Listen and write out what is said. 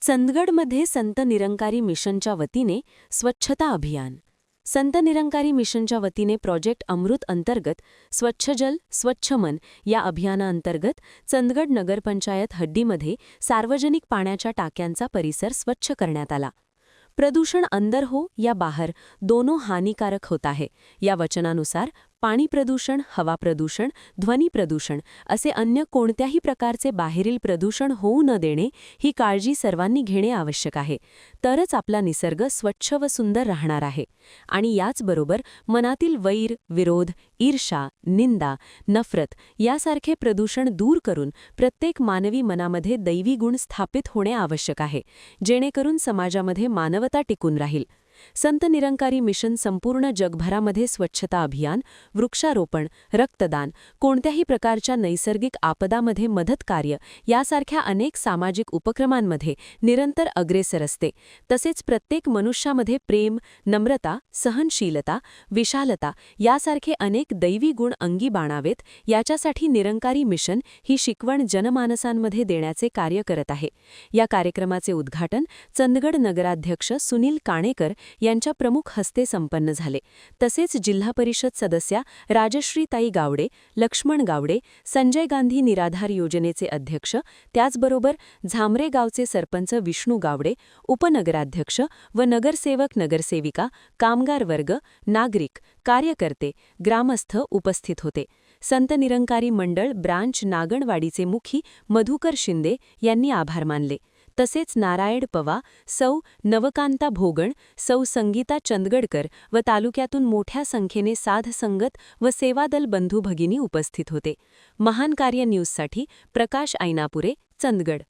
चंदगडमध्ये संत निरंकारी मिशनच्या वतीने स्वच्छता अभियान. संत निरंकारी मिशनच्या वतीने प्रोजेक्ट अमृत अंतर्गत स्वच्छ जल स्वच्छ मन या अभियानाअंतर्गत चंदगड नगरपंचायत हद्दीमध्ये सार्वजनिक पाण्याच्या टाक्यांचा परिसर स्वच्छ करण्यात आला. प्रदूषण अंदर हो या बाहर दोनों हानिकारक होता है या वचनानुसार पाणी प्रदूषण, हवा प्रदूषण, ध्वनी प्रदूषण असे अन्य कोणत्याही प्रकारचे बाहेरील प्रदूषण होऊ न देणे ही काळजी सर्वांनी घेणे आवश्यक आहे. तरच आपला निसर्ग स्वच्छ व सुंदर राहणार आहे. आणि याचबरोबर मनातील वैर, विरोध, ईर्षा, निंदा, नफरत यासारखे प्रदूषण दूर करून प्रत्येक मानवी मनामध्ये दैवी गुण स्थापित होणे आवश्यक आहे, जेणेकरून समाजामध्ये मानवता टिकून राहील. संत निरंकारी मिशन संपूर्ण जगभरामध्ये स्वच्छता अभियान, वृक्षारोपण, रक्तदान, कोणत्याही प्रकारच्या नैसर्गिक आपदामध्ये मदत कार्य यासारख्या अनेक सामाजिक उपक्रमांमध्ये निरंतर अग्रेसर असते. तसेच प्रत्येक मनुष्यामध्ये प्रेम, नम्रता, सहनशीलता, विशालता यासारखे अनेक दैवी गुण अंगी बाणावेत याच्यासाठी निरंकारी मिशन ही शिकवण जनमानसांमध्ये देण्याचे कार्य करत आहे. या कार्यक्रमाचे उद्घाटन चंदगड नगराध्यक्ष सुनील काणेकर यांच्या प्रमुख हस्ते संपन्न झाले. तसेच जिल्हा परिषद सदस्या राजश्रीताई गावडे, लक्ष्मण गावडे, संजय गांधी निराधार योजनेचे अध्यक्ष, त्याचबरोबर झामरे गावचे सरपंच विष्णू गावडे, उपनगराध्यक्ष व नगरसेवक नगरसेविका, कामगार वर्ग, नागरिक, कार्यकर्ते, ग्रामस्थ उपस्थित होते. संत निरंकारी मंडळ ब्रांच नागणवाडीचे मुखी मधुकर शिंदे यांनी आभार मानले. तसेच नारायण पवा, सौ नवकांता भोगण, सौ संगीता चंदगडकर व तालुक्यातून मोठ्या संख्येने साध संगत व सेवादल बंधू भगिनी उपस्थित होते. महान कार्य न्यूजसाठी प्रकाश ऐनापुरे, चंदगड.